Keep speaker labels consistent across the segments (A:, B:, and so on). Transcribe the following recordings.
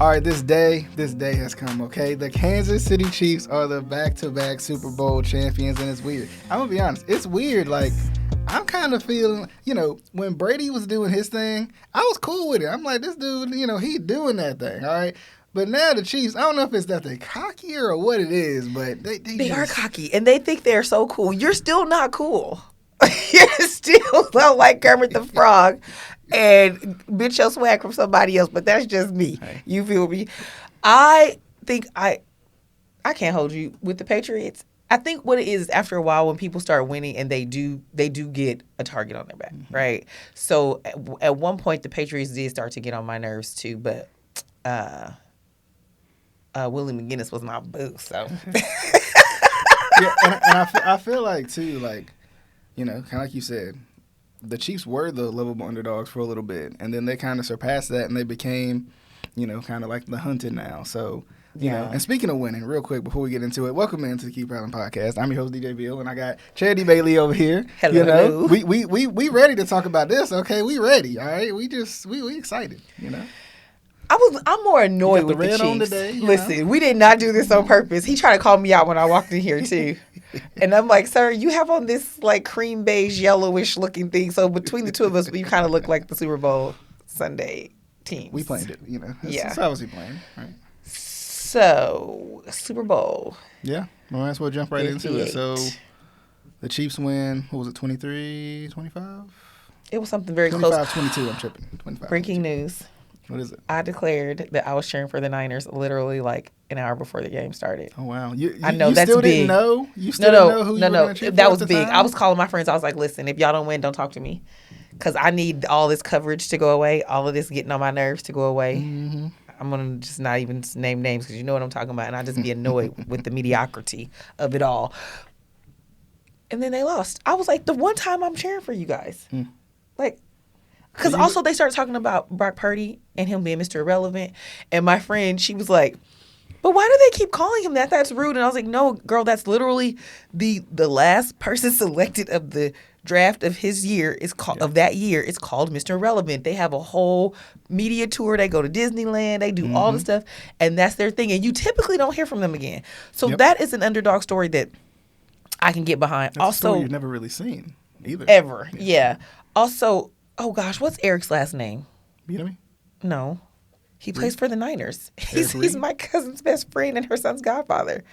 A: All right, this day has come, okay? The Kansas City Chiefs are the back-to-back Super Bowl champions, and it's weird. I'm going to be honest. It's weird. Like, I'm kind of feeling, when Brady was doing his thing, I was cool with it. I'm like, this dude, he doing that thing, all right? But now the Chiefs, I don't know if it's that they're cockier or what it is, but they
B: are cocky, and they think they're so cool. You're still not cool. You're still not like Kermit the Frog and bitch your swag from somebody else, but that's just me.
A: Hey.
B: You feel me? I think I can't hold you with the Patriots. I think what it is after a while when people start winning and they do get a target on their back, right? So at one point the Patriots did start to get on my nerves too, but Willie McGinnis was my boo, so.
A: Yeah, and I feel like too, like, kind of like you said, the Chiefs were the lovable underdogs for a little bit, and then they kind of surpassed that, and they became, kind of like the hunted now. So, and speaking of winning, real quick before we get into it, welcome into the Keep Prowling podcast. I'm your host, DJ Beal, and I got Charity Bailey over here.
B: Hello.
A: We ready to talk about this, okay? We ready, all right? We excited,
B: I'm more annoyed with the Chiefs.
A: On today,
B: Listen, we did not do this on purpose. He tried to call me out when I walked in here too. And I'm like, sir, you have on this like cream beige, yellowish looking thing. So between the two of us, we kind of look like the Super Bowl Sunday teams.
A: We planned it,
B: Yeah.
A: So obviously playing, right?
B: So, Super Bowl.
A: Yeah. Well, that's what jump right into it. So, the Chiefs win, what was it, 23, 25?
B: It was something very
A: 25,
B: close.
A: 22, I'm tripping. 25.
B: Breaking news.
A: What is it?
B: I declared that I was cheering for the Niners literally like an hour before the game started.
A: Oh, wow.
B: I know,
A: you
B: that's
A: still
B: big.
A: Didn't know? You still didn't know who you were going to cheer for
B: that
A: at
B: was
A: the
B: big.
A: time?
B: I was calling my friends. I was like, listen, if y'all don't win, don't talk to me. Because I need all this coverage to go away, all of this getting on my nerves to go away.
A: Mm-hmm.
B: I'm going to just not even name names because you know what I'm talking about. And I just be annoyed with the mediocrity of it all. And then they lost. I was like, the one time I'm cheering for you guys. Like, because also they started talking about Brock Purdy and him being Mr. Irrelevant. And my friend, she was like, but why do they keep calling him that? That's rude. And I was like, no, girl, that's literally the last person selected of the draft of his year of that year. It's called Mr. Irrelevant. They have a whole media tour. They go to Disneyland. They do all the stuff. And that's their thing. And you typically don't hear from them again. So that is an underdog story that I can get behind.
A: That's
B: also,
A: a story you've never really seen either.
B: Ever. Yeah. Also, oh gosh, what's Eric's last name?
A: Bieniemy?
B: No. He plays for the Niners. He's my cousin's best friend and her son's godfather.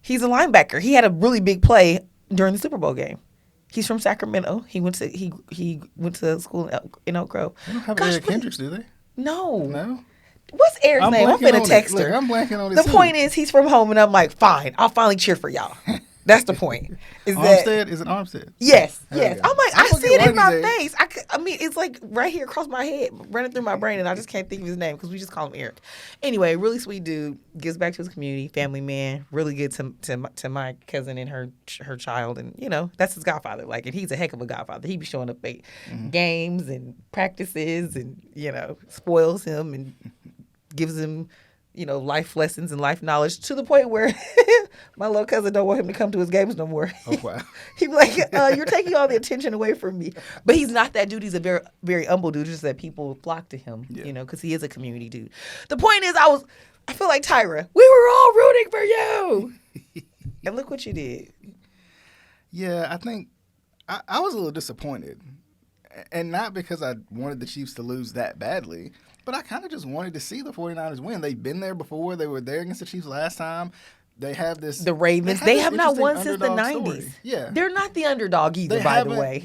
B: He's a linebacker. He had a really big play during the Super Bowl game. He's from Sacramento. He went to school in Oak Grove.
A: They don't have Eric Hendricks, do they?
B: No.
A: No?
B: What's Eric's name? I'm finna text her.
A: Look, I'm blanking on his
B: The point is, he's from home, and I'm like, fine, I'll finally cheer for y'all. That's the point.
A: Armstead? Is it Armstead?
B: Yes,
A: There
B: yes.
A: we go.
B: I'm like, I see it in my
A: there.
B: face. I mean, it's like right here across my head, running through my brain, and I just can't think of his name because we just call him Eric. Anyway, really sweet dude, gives back to his community, family man, really good to my cousin and her child, and that's his godfather. Like, and he's a heck of a godfather. He be showing up at games and practices, and spoils him and gives him life lessons and life knowledge to the point where my little cousin don't want him to come to his games no more.
A: Oh, wow.
B: He'd be like, you're taking all the attention away from me. But he's not that dude. He's a very, very humble dude, just that people flock to him, because he is a community dude. The point is, I feel like Tyra. We were all rooting for you. And look what you did.
A: Yeah, I think I was a little disappointed. And not because I wanted the Chiefs to lose that badly, but I kind of just wanted to see the 49ers win. They've been there before. They were there against the Chiefs last time. They have this.
B: The Ravens. They have not won since the 90s.
A: Story. Yeah.
B: They're not the underdog either, by the way.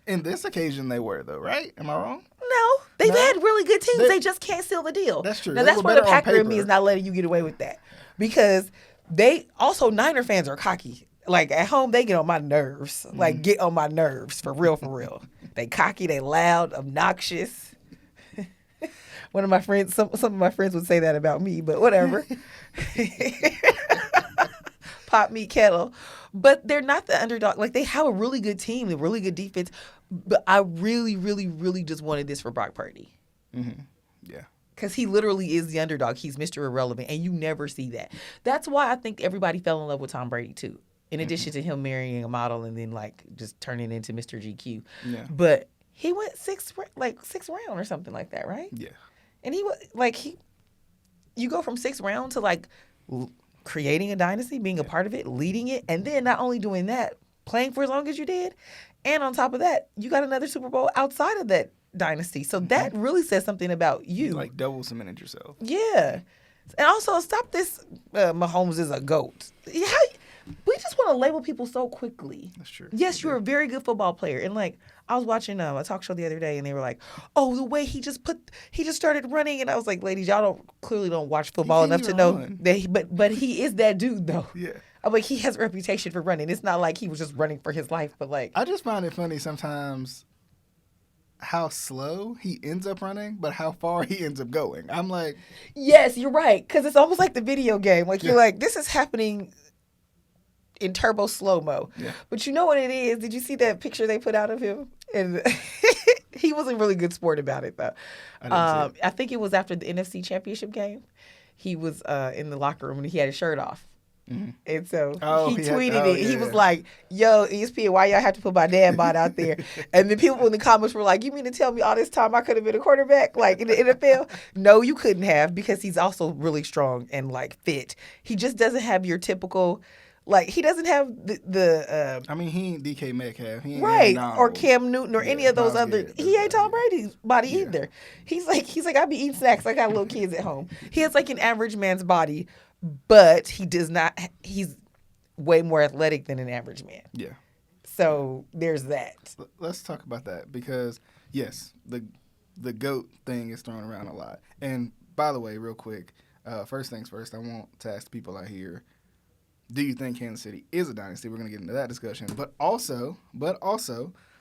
A: In this occasion, they were, though, right? Am I wrong?
B: No. They've had really good teams. They just can't seal the deal.
A: That's true.
B: Now, that's where the Packer in me is not letting you get away with that. Because Niner fans are cocky. Like, at home, they get on my nerves. Like, get on my nerves, for real, for real. They cocky, they loud, obnoxious. One of my friends, some of my friends would say that about me, but whatever. Pop, meat, kettle. But they're not the underdog. Like, they have a really good team, a really good defense. But I really, really, really just wanted this for Brock Purdy.
A: Mm-hmm. Yeah.
B: Because he literally is the underdog. He's Mr. Irrelevant, and you never see that. That's why I think everybody fell in love with Tom Brady, too. In addition to him marrying a model and then, like, just turning into Mr. GQ.
A: Yeah.
B: But he went sixth round or something like that, right?
A: Yeah.
B: And he was, like, you go from 6th round to like creating a dynasty, being a part of it, leading it, and then not only doing that, playing for as long as you did, and on top of that, you got another Super Bowl outside of that dynasty. So that really says something about you.
A: Like double cemented yourself.
B: Yeah. And also, stop this Mahomes is a GOAT. We just want to label people so quickly.
A: That's true.
B: Yes, you're a very good football player. And like, I was watching a talk show the other day, and they were like, "Oh, the way he just started running," and I was like, "Ladies, y'all clearly don't watch football enough to know that." But he is that dude, though.
A: Yeah.
B: I'm like, he has a reputation for running. It's not like he was just running for his life, but like,
A: I just find it funny sometimes how slow he ends up running, but how far he ends up going. I'm like,
B: yes, you're right, because it's almost like the video game. Like you're like, this is happening in turbo slow-mo.
A: Yeah.
B: But you know what it is? Did you see that picture they put out of him? And he was a really good sport about it, though. I think it was after the NFC Championship game. He was in the locker room and he had his shirt off. Mm-hmm. And so he tweeted it. He was like, "Yo, ESPN, why y'all have to put my dad bod out there?" And then people in the comments were like, "You mean to tell me all this time I could have been a quarterback like in the NFL?" No, you couldn't have, because he's also really strong and like fit. He just doesn't have your typical, like, he doesn't have the
A: I mean, he ain't DK Metcalf. He ain't
B: right,
A: Aaron
B: or Cam Newton or any of those other. He ain't Tom Brady's body either. He's like I be eating snacks. I got little kids at home. He has like an average man's body, but he does not. He's way more athletic than an average man.
A: Yeah.
B: So there's that.
A: Let's talk about that, because yes, the GOAT thing is thrown around a lot. And by the way, real quick, first things first, I want to ask the people out here, do you think Kansas City is a dynasty? We're going to get into that discussion. But also,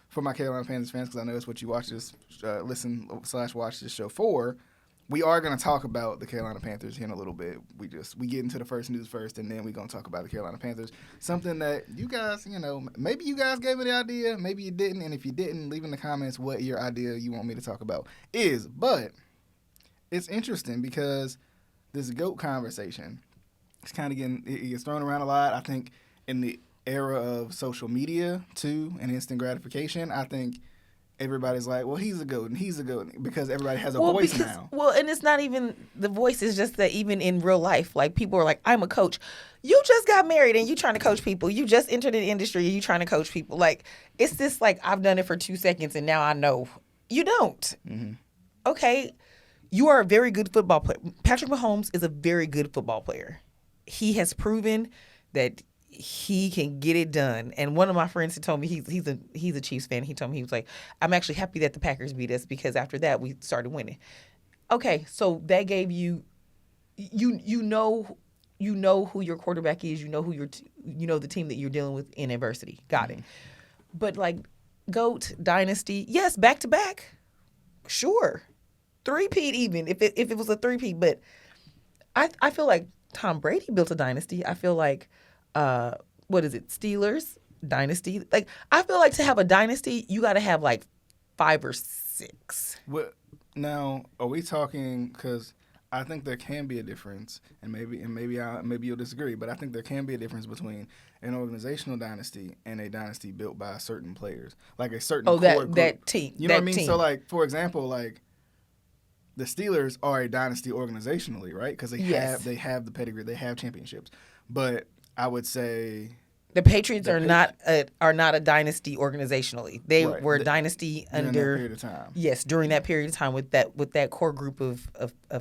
A: for my Carolina Panthers fans, because I know it's what you watch this, watch this show for, we are going to talk about the Carolina Panthers here in a little bit. We get into the first news first, and then we're going to talk about the Carolina Panthers. Something that you guys, maybe you guys gave me the idea, maybe you didn't. And if you didn't, leave in the comments what your idea you want me to talk about is. But it's interesting because this GOAT conversation, it's kind of it gets thrown around a lot. I think in the era of social media, too, and instant gratification, I think everybody's like, well, he's a GOAT, and he's a GOAT, because everybody has a voice now.
B: Well, and it's not even the voice. It's just that even in real life, like, people are like, I'm a coach. You just got married, and you trying to coach people. You just entered the industry, and you trying to coach people. Like, it's this, like, I've done it for 2 seconds, and now I know. You don't. Mm-hmm. Okay, you are a very good football player. Patrick Mahomes is a very good football player. He has proven that he can get it done. And one of my friends had told me he's a Chiefs fan. He told me, he was like, I'm actually happy that the Packers beat us, because after that we started winning. Okay, so that gave you know who your quarterback is. You know who the team that you're dealing with in adversity. Got it. But like GOAT, dynasty, yes, back to back, sure, three-peat even if it was a three-peat. But I feel like Tom Brady built a dynasty. I feel like, what is it, Steelers, dynasty. Like, I feel like to have a dynasty, you got to have like 5 or 6.
A: What, now, are we talking, because I think there can be a difference, and maybe you'll disagree, but I think there can be a difference between an organizational dynasty and a dynasty built by certain players, like a certain core group.
B: That team.
A: You know what I mean? Team. So, like, for example, like, the Steelers are a dynasty organizationally, right? Because they have the pedigree, they have championships. But I would say
B: the Patriots are not a dynasty organizationally. They were a dynasty during that period of time. Yes, during that period of time with that core group of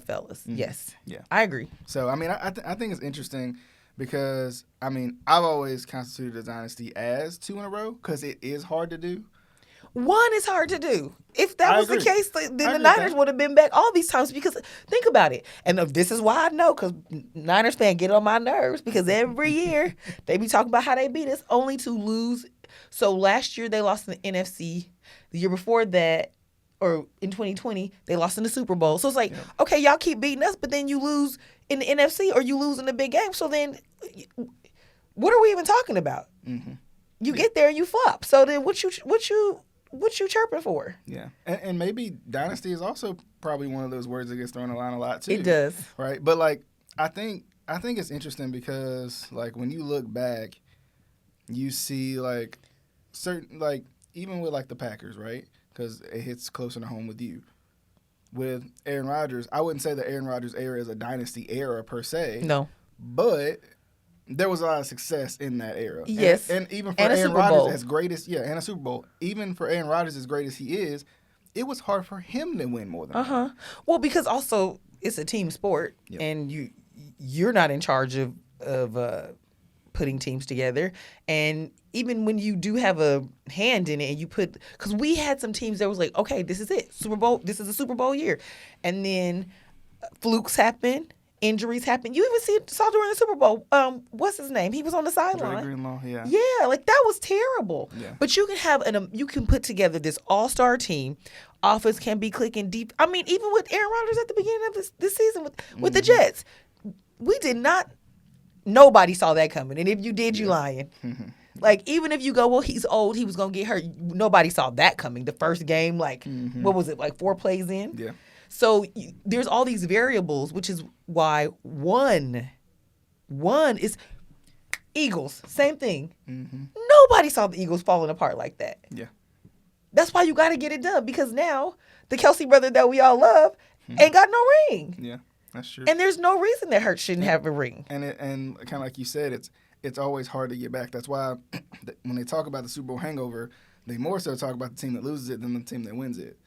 B: fellas. Mm-hmm. Yes, yeah, I agree.
A: So I mean, I think it's interesting because I mean, I've always constituted a dynasty as 2 in a row because it is hard to do.
B: 1 is hard to do. If that was the case, then the Niners would have been back all these times, because think about it. And this is why I know, because Niners fans get on my nerves, because every year they be talking about how they beat us only to lose. So last year they lost in the NFC. The year before that, or in 2020, they lost in the Super Bowl. So it's like, okay, y'all keep beating us, but then you lose in the NFC or you lose in the big game. So then what are we even talking about? Mm-hmm. You get there and you flop. So then what you chirping for?
A: Yeah. And maybe dynasty is also probably one of those words that gets thrown around a lot too.
B: It does.
A: Right? But like I think it's interesting because like when you look back, you see like certain, like even with like the Packers, right? Because it hits closer to home with you. with Aaron Rodgers, I wouldn't say the Aaron Rodgers era is a dynasty era per se.
B: No.
A: But there was a lot of success in that era.
B: Yes.
A: And even for
B: And a
A: Aaron
B: Super Bowl.
A: Rodgers, as great as, and a Super Bowl, even for Aaron Rodgers, as great as he is, it was hard for him to win more than that.
B: Well, because also it's a team sport, and you're not in charge of putting teams together. And even when you do have a hand in it, and you put, because we had some teams that was like, okay, this is it, Super Bowl. This is a Super Bowl year, and then flukes happen. Injuries happen. You even saw during the Super Bowl. What's his name? He was on the sideline.
A: Greenlaw,
B: Yeah, like that was terrible.
A: Yeah.
B: But you can have you can put together this all-star team. Offense can be clicking deep. I mean, even with Aaron Rodgers at the beginning of this season with the Jets, we did not. Nobody saw that coming. And if you did, you lying. Like, even if you go, well, he's old, he was gonna get hurt. Nobody saw that coming. The first game, like, what was it, like 4 plays in?
A: Yeah.
B: So there's all these variables, which is why one is Eagles. Same thing. Nobody saw the Eagles falling apart like that.
A: Yeah.
B: That's why you got to get it done, because now the Kelsey brother that we all love ain't got no ring.
A: Yeah, that's true.
B: And there's no reason that Hurts shouldn't have a ring.
A: And kind of like you said, it's always hard to get back. That's why when they talk about the Super Bowl hangover, they more so talk about the team that loses it than the team that wins it.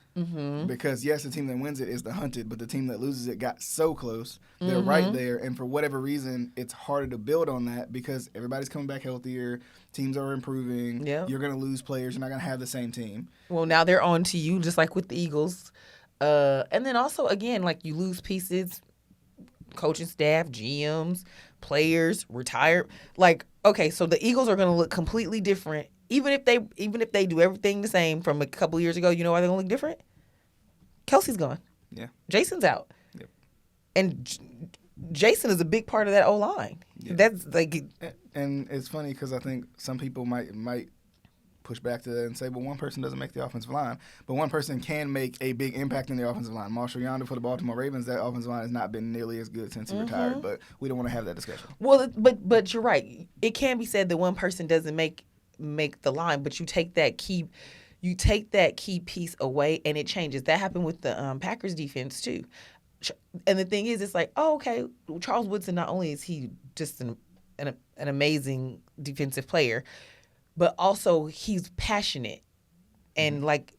A: Because, yes, the team that wins it is the hunted, but the team that loses it got so close. They're right there, and for whatever reason, it's harder to build on that because everybody's coming back healthier, teams are improving, you're going to lose players, you're not going to have the same team.
B: Well, now they're on to you, just like with the Eagles. And then also, again, like you lose pieces, coaching staff, GMs, players, retired. Like, okay, so the Eagles are going to look completely different. Even if they do everything the same from a couple years ago, you know why they're gonna look different? Kelsey's gone.
A: Yeah.
B: Jason's out.
A: Yep.
B: And Jason is a big part of that O-line.
A: Yeah.
B: That's like.
A: And it's funny because I think some people might push back to that and say, well, one person doesn't make the offensive line, but one person can make a big impact in the offensive line. Marshall Yonder for the Baltimore Ravens, that offensive line has not been nearly as good since he retired, but we don't want to have that discussion.
B: Well, but you're right. It can be said that one person doesn't make the line, but you take that key piece away and it changes. That happened with the Packers defense too. And the thing is, it's like, oh, okay, Charles Woodson, not only is he just an amazing defensive player, but also he's passionate. And like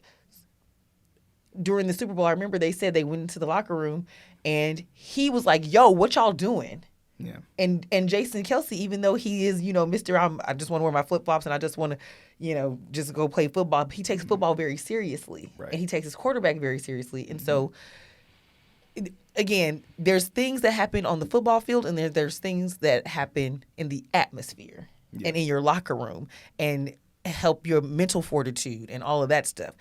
B: during the Super Bowl, I remember they said they went into the locker room and he was like, yo, what y'all doing?
A: Yeah.
B: And Jason Kelsey, even though he is, Mr. I just want to wear my flip-flops and I just want to, just go play football, he takes football very seriously.
A: Right.
B: And he takes his quarterback very seriously. And so, again, there's things that happen on the football field and there's things that happen in the atmosphere and in your locker room and help your mental fortitude and all of that stuff.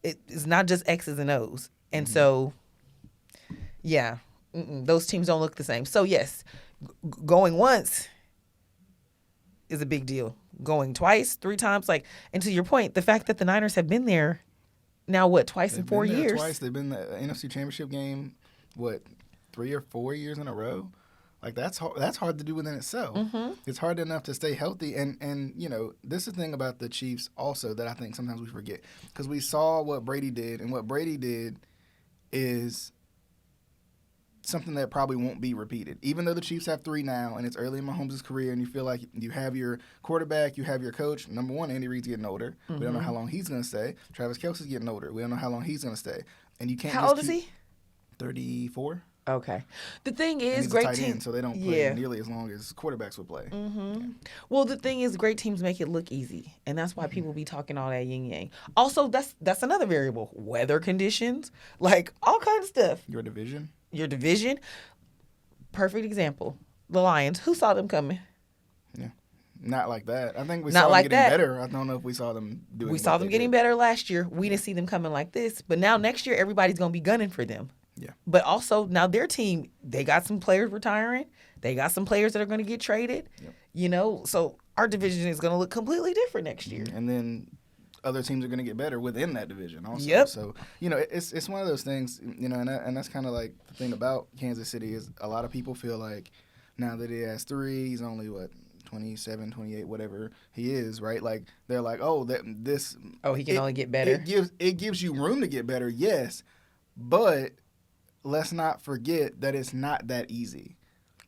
B: It's not just X's and O's. And so, yeah, those teams don't look the same. So, yes, going once is a big deal. Going twice, 3 times, and to your point, the fact that the Niners have been there now, twice in 4 years?
A: Twice. They've been the NFC Championship game, 3 or 4 years in a row? That's hard to do within itself. It's hard enough to stay healthy. And this is the thing about the Chiefs also that I think sometimes we forget. Because we saw what Brady did, and what Brady did is something that probably won't be repeated. Even though the Chiefs have 3 now, and it's early in Mahomes' career, and you feel like you have your quarterback, you have your coach. Number one, Andy Reid's getting older. We don't know how long he's going to stay. Travis Kelce's getting older. We don't know how long he's going to stay. And you can't.
B: How old is he?
A: 34.
B: Okay. The thing is,
A: and he's
B: great
A: a tight
B: teams,
A: end, so they don't play nearly as long as quarterbacks would play.
B: Well, the thing is, great teams make it look easy, and that's why people be talking all that yin yang. Also, that's another variable: weather conditions, all kinds of stuff.
A: Your division.
B: Perfect example: the Lions. Who saw them coming?
A: Yeah, not like that. I think we
B: Not
A: saw
B: like
A: them getting
B: that.
A: better. I don't know if we saw them doing.
B: We saw them getting better last year. We didn't see them coming like this, but now next year everybody's gonna be gunning for them.
A: Yeah.
B: But also now their team, they got some players retiring. They got some players that are going to get traded. Yep. So our division is going to look completely different next year.
A: And then other teams are going to get better within that division also.
B: Yep.
A: So, it's one of those things, and that's kind of like the thing about Kansas City is a lot of people feel like now that he has 3, he's only 27, 28, whatever he is, right? They're like, oh,
B: he can only get better.
A: It gives you room to get better, yes, but let's not forget that it's not that easy.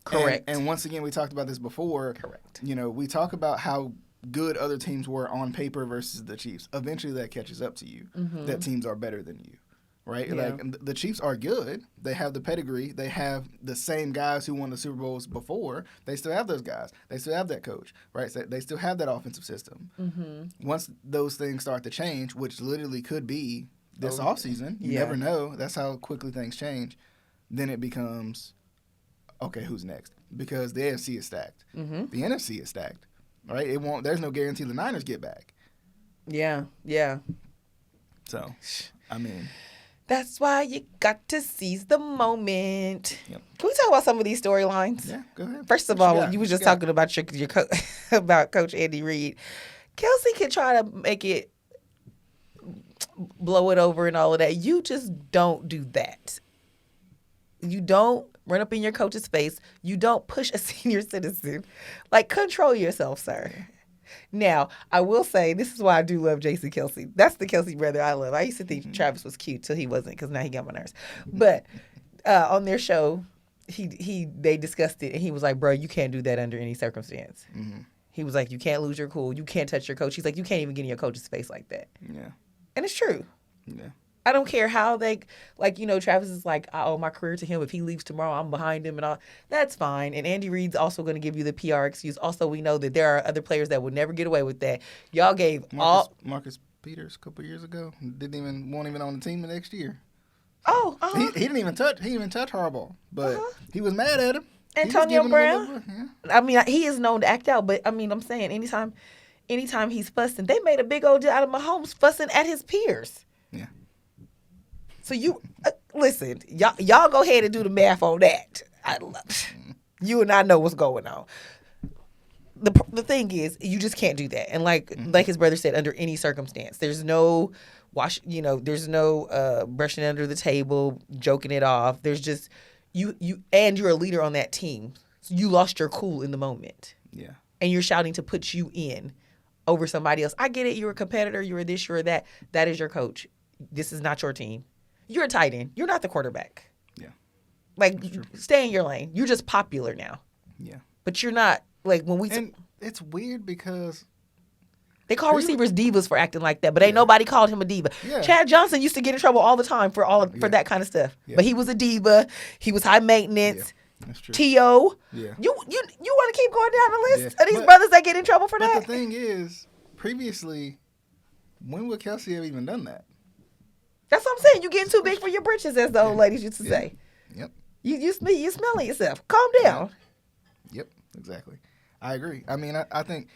B: Correct.
A: And once again, we talked about this before.
B: Correct.
A: We talk about how good other teams were on paper versus the Chiefs. Eventually, that catches up to you. That teams are better than you, right?
B: Yeah.
A: Like the Chiefs are good. They have the pedigree. They have the same guys who won the Super Bowls before. They still have those guys. They still have that coach, right? So they still have that offensive system. Once those things start to change, which literally could be this offseason, you never know. That's how quickly things change. Then it becomes, okay, who's next? Because the AFC is stacked. The NFC is stacked, right? There's no guarantee the Niners get back.
B: Yeah.
A: So, I mean,
B: that's why you got to seize the moment.
A: Yep.
B: Can we talk about some of these storylines?
A: Yeah, go ahead.
B: First of all, you were just talking about your about Coach Andy Reid. Kelsey can try to make it, blow it over and all of that. You just don't do that. You don't run up in your coach's face. You don't push a senior citizen. Like, control yourself, sir. Now, I will say, this is why I do love J.C. Kelsey. That's the Kelsey brother I love. I used to think Travis was cute till he wasn't, because now he got my nerves. But on their show, they discussed it, and he was like, bro, you can't do that under any circumstance. He was like, you can't lose your cool. You can't touch your coach. He's like, you can't even get in your coach's face like that.
A: Yeah.
B: And it's true.
A: Yeah.
B: I don't care how they, Travis is like, I owe my career to him. If he leaves tomorrow, I'm behind him and all. That's fine. And Andy Reid's also going to give you the PR excuse. Also, we know that there are other players that would never get away with that. Y'all gave
A: Marcus Peters a couple years ago won't even on the team the next year.
B: Oh,
A: he didn't even touch Harbaugh, but he was mad at him.
B: Antonio Brown. I mean, he is known to act out, but I mean, I'm saying anytime he's fussing, they made a big old deal out of Mahomes fussing at his peers.
A: Yeah.
B: So you listen, y'all go ahead and do the math on that. You and I know what's going on. The thing is, you just can't do that. And like his brother said, under any circumstance, there's no there's no brushing under the table, joking it off. There's just you and you're a leader on that team. So you lost your cool in the moment.
A: Yeah.
B: And you're shouting to put you in over somebody else. I get it. You're a competitor. You're this. You're that. That is your coach. This is not your team. You're a tight end. You're not the quarterback.
A: Yeah.
B: Like, stay in your lane. You're just popular now.
A: Yeah.
B: But you're not, like, when we...
A: And it's weird because...
B: They call receivers divas for acting like that, but ain't nobody called him a diva. Yeah. Chad Johnson used to get in trouble all the time for that kind of stuff. Yeah. But he was a diva. He was high maintenance.
A: Yeah. That's true.
B: T.O. Yeah. You want to keep going down the list of these brothers that get in trouble for that?
A: But the thing is, previously, when would Kelsey have even done that?
B: That's what I'm saying. You're getting too big for your britches, as the old ladies used to say.
A: Yep.
B: You smelling yourself. Calm down.
A: Yep, exactly. I agree. I mean, I think,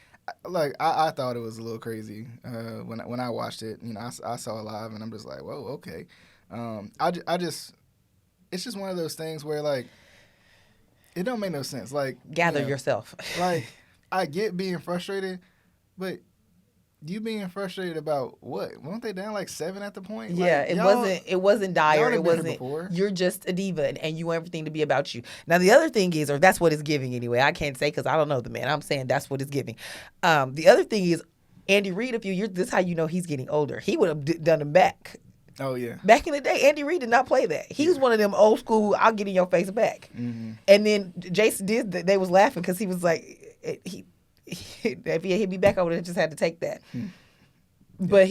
A: like, I thought it was a little crazy when I watched it. I saw it live, and I'm just like, whoa, okay. It's just one of those things where, like, it don't make no sense. Like,
B: gather yourself.
A: Like, I get being frustrated, but you being frustrated about what? Weren't they down like 7 at the point?
B: Yeah,
A: like,
B: it wasn't dire. It wasn't. You're just a diva, and you want everything to be about you. Now the other thing is, or that's what it's giving anyway. I can't say because I don't know the man. I'm saying that's what it's giving. The other thing is, Andy Reid. This is how you know he's getting older. He would have done him back.
A: Oh yeah.
B: Back in the day, Andy Reid did not play that. He was one of them old school. I'll get in your face back. Mm-hmm. And then Jason did. They was laughing because he was like, if he hit me back, I would have just had to take that. But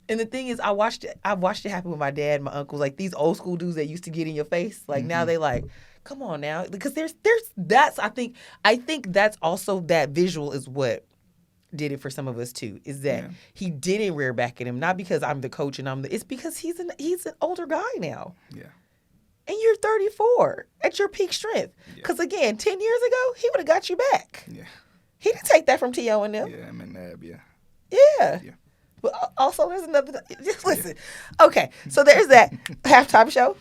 B: and the thing is, I watched it happen with my dad and my uncles. Like, these old school dudes that used to get in your face. Like, now they like, come on now, because I think that's also, that visual is what did it for some of us too. Is that he didn't rear back at him, not because I'm the coach and it's because he's an older guy now. Yeah. And you're 34 at your peak strength. Because again, 10 years ago, he would have got you back. Yeah. He didn't take that from T.O. and them.
A: Yeah, I mean, yeah.
B: Yeah. But also, there's another. Just listen. Okay, so there's that halftime show.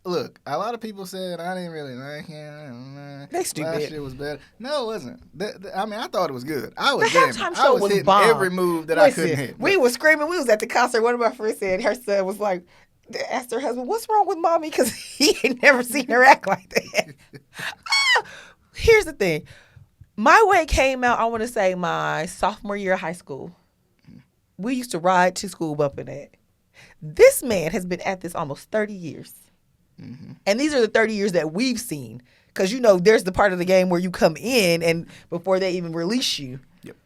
A: Look, a lot of people said I didn't really like him.
B: They stupid.
A: Last year was better. No, it wasn't. I mean, I thought it was good. The
B: halftime show was
A: hitting
B: bomb.
A: Every move that I couldn't hit.
B: We was screaming. We was at the concert. One of my friends said her son was like, asked her husband, "What's wrong with mommy?" Because he had never seen her act like that. Here's the thing. My Way came out, I want to say, my sophomore year of high school. We used to ride to school bumping that. This man has been at this almost 30 years.
A: Mm-hmm.
B: And these are the 30 years that we've seen. Because, there's the part of the game where you come in and before they even release you.
A: Yep.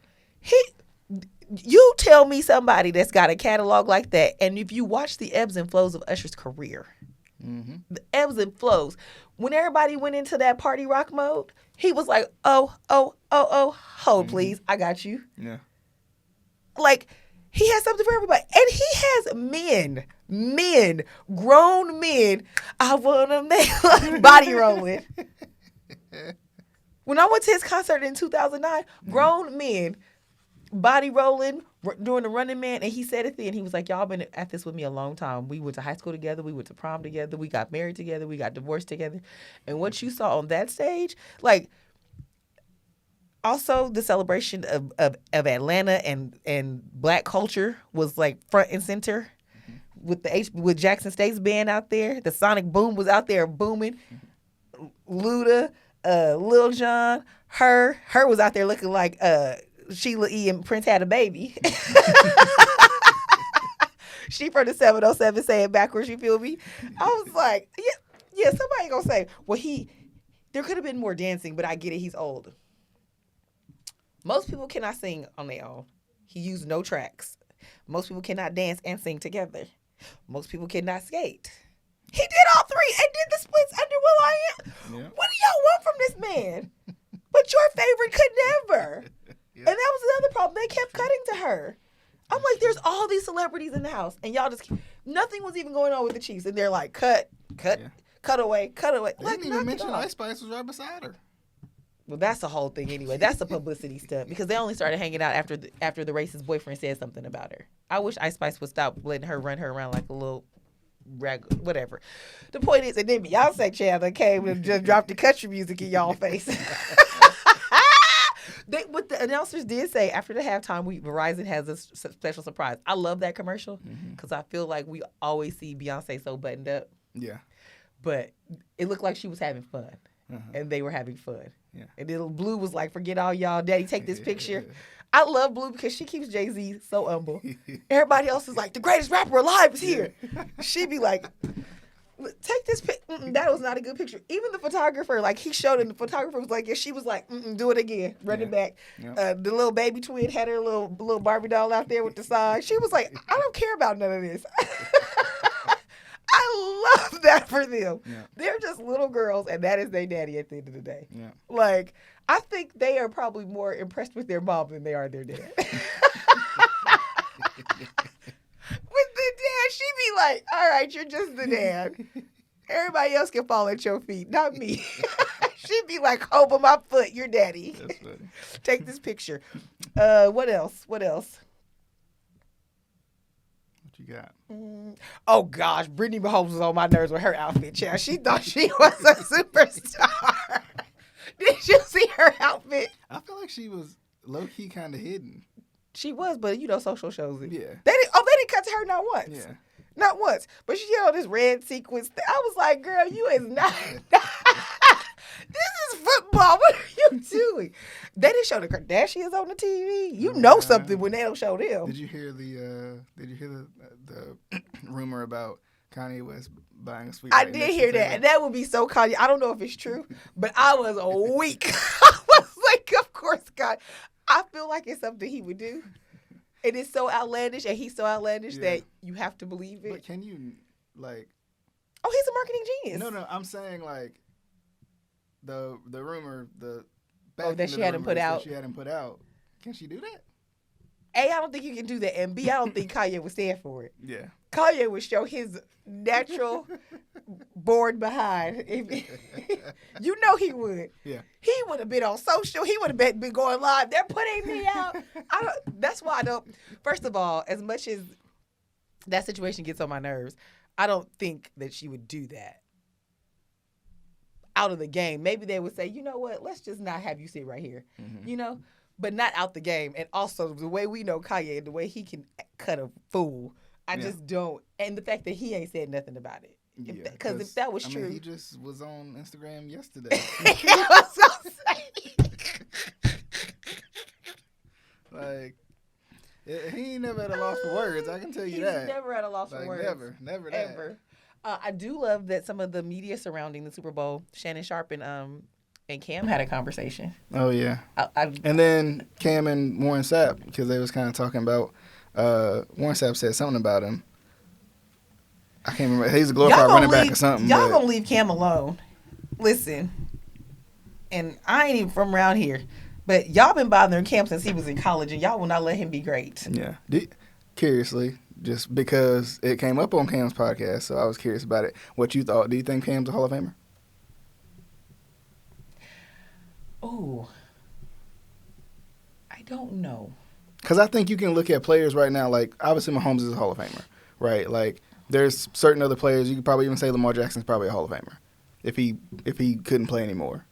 B: You tell me somebody that's got a catalog like that, and if you watch the ebbs and flows of Usher's career,
A: mm-hmm.
B: the ebbs and flows, when everybody went into that party rock mode, he was like, hold,
A: mm-hmm.
B: please, I got you.
A: Yeah.
B: Like, he has something for everybody. And he has men, grown men, I want to make like body rolling. When I went to his concert in 2009, grown men, body rolling, doing the Running Man, and he said it then. He was like, y'all been at this with me a long time. We went to high school together. We went to prom together. We got married together. We got divorced together. And what you saw on that stage, like, also the celebration of Atlanta and black culture was like front and center with Jackson State's band out there. The Sonic Boom was out there booming. Luda, Lil Jon, her was out there looking like Sheila E. and Prince had a baby. She from the 707 saying backwards, you feel me? I was like, yeah, somebody gonna say, well, there could have been more dancing, but I get it, he's old. Most people cannot sing on their own. He used no tracks. Most people cannot dance and sing together. Most people cannot skate. He did all three and did the splits under will.i.am.
A: Yeah.
B: What do y'all want from this man? But your favorite could never.
A: Yeah.
B: And that was another problem. They kept cutting to her. I'm like, there's all these celebrities in the house, and y'all just nothing was even going on with the Chiefs, and they're like, cut away.
A: They
B: Like,
A: didn't even mention Ice Spice was right beside her.
B: Well, that's the whole thing anyway. That's the publicity stuff because they only started hanging out after the racist boyfriend said something about her. I wish Ice Spice would stop letting her run her around like a little rag, whatever. The point is, and then Beyonce Chandler came and just dropped the country music in y'all face. What the announcers did say after the halftime, Verizon has a special surprise. I love that commercial because I feel like we always see Beyonce so buttoned up.
A: Yeah.
B: But it looked like she was having fun, and they were having fun. Yeah. And then Blue was like, forget all y'all, Daddy, take this picture. I love Blue because she keeps Jay-Z so humble. Everybody else is like, the greatest rapper alive is here. She'd be like, take this pic. That was not a good picture. Even the photographer, like he showed it, the photographer was like, yeah, she was like, do it again, run it back. Yep. The little baby twin had her little Barbie doll out there with the sign. She was like, I don't care about none of this. I love that for them. Yeah. They're just little girls, and that is their daddy at the end of the day. Yeah. Like, I think they are probably more impressed with their mom than they are their dad. With the dad, she be like, all right, you're just the dad. Everybody else can fall at your feet, not me. She'd be like, hold by my foot, you're daddy.
A: That's funny.
B: Take this picture. What else?
A: What you got?
B: Oh, gosh. Brittany Mahomes was on my nerves with her outfit, child. She thought she was a superstar. Did you see her outfit?
A: I feel like she was low-key kind of hidden.
B: She was, but, social shows it.
A: Yeah.
B: They didn't cut to her not once.
A: Yeah.
B: Not once. But she had all this red sequence. I was like, girl, you is not. This is football. What are you doing? They didn't show the Kardashians on the TV. You know something when they don't show them.
A: Did you hear the rumor about Kanye West buying a suite?
B: I did hear that. And that would be so Kanye. I don't know if it's true, but I was weak. I was like, of course, God. I feel like it's something he would do. It is so outlandish, and he's so outlandish that you have to believe it.
A: But can you, like...
B: Oh, he's a marketing genius.
A: No, I'm saying, like, the rumor,
B: that she hadn't put out.
A: Can she do that?
B: A, I don't think you can do that, and B, I don't think Kanye would stand for it.
A: Yeah.
B: Kanye would show his natural bored behind. You know he would.
A: Yeah.
B: He would have been on social. He would have been going live. They're putting me out. That's why I don't. First of all, as much as that situation gets on my nerves, I don't think that she would do that out of the game. Maybe they would say, you know what? Let's just not have you sit right here. Mm-hmm. But not out the game. And also the way we know Kanye, the way he can cut a fool. I just don't. And the fact that he ain't said nothing about it. Because if that was true.
A: He just was on Instagram yesterday.
B: He was so
A: like, He ain't never at a loss for words. I can tell you
B: He's
A: that.
B: never at a loss for words.
A: Never that.
B: Ever. I do love that some of the media surrounding the Super Bowl, Shannon Sharp and Cam had a conversation.
A: Oh yeah. And then Cam and Warren Sapp, because they was kind of talking about Warren Sapp said something about him. I can't remember. He's a glorified running back or something.
B: Y'all gonna leave Cam alone. Listen, and I ain't even from around here, but y'all been bothering Cam since he was in college, and y'all will not let him be great.
A: Yeah. Curiously, just because it came up on Cam's podcast, so I was curious about it. What you thought? Do you think Cam's a Hall of Famer?
B: Oh, I don't know.
A: Because I think you can look at players right now, like, obviously Mahomes is a Hall of Famer, right? Like, there's certain other players, you could probably even say Lamar Jackson's probably a Hall of Famer if he couldn't play anymore.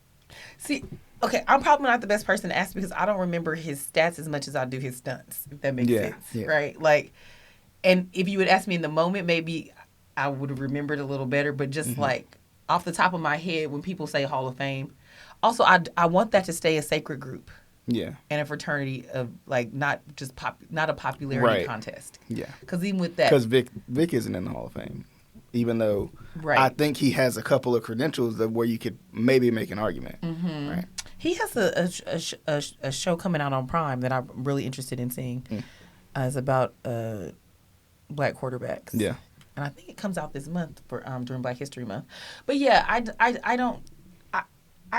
B: See, okay, I'm probably not the best person to ask because I don't remember his stats as much as I do his stunts, if that makes sense, right? Like, and if you would ask me in the moment, maybe I would have remembered a little better, but just like off the top of my head, when people say Hall of Fame, also I want that to stay a sacred group. Yeah. And a fraternity of, like, not a popularity contest. Yeah. Because even with that.
A: Because Vic isn't in the Hall of Fame. Even though I think he has a couple of credentials where you could maybe make an argument. Mm-hmm. Right.
B: He has a show coming out on Prime that I'm really interested in seeing. It's about black quarterbacks. Yeah. And I think it comes out this month for during Black History Month. But yeah, I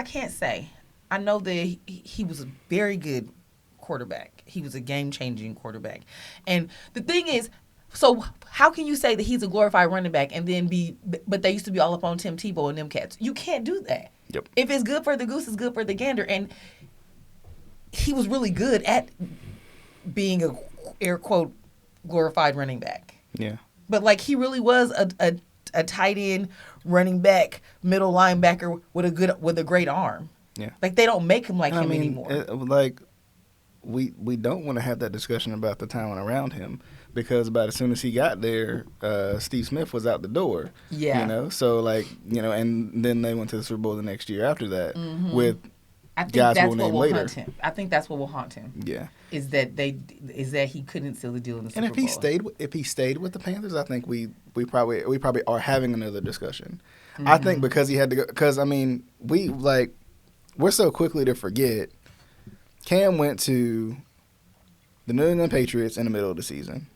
B: can't say. I know that he was a very good quarterback. He was a game-changing quarterback. And the thing is, so how can you say that he's a glorified running back and then but they used to be all up on Tim Tebow and them cats? You can't do that. Yep. If it's good for the goose, it's good for the gander. And he was really good at being a, air quote, glorified running back. Yeah. But, like, he really was a tight end, running back, middle linebacker with a great arm. Yeah. Like, they don't make him like him anymore.
A: Like, we don't want to have that discussion about the talent around him because about as soon as he got there, Steve Smith was out the door. Yeah. You know? So, like, you know, and then they went to the Super Bowl the next year after that with guys who will name later.
B: Haunt him. I think that's what will haunt him. Yeah. Is that he couldn't seal the deal in the Super Bowl.
A: And if he stayed with the Panthers, I think we probably are having another discussion. Mm-hmm. I think because he had to go, because, I mean, we're so quickly to forget. Cam went to the New England Patriots in the middle of the season.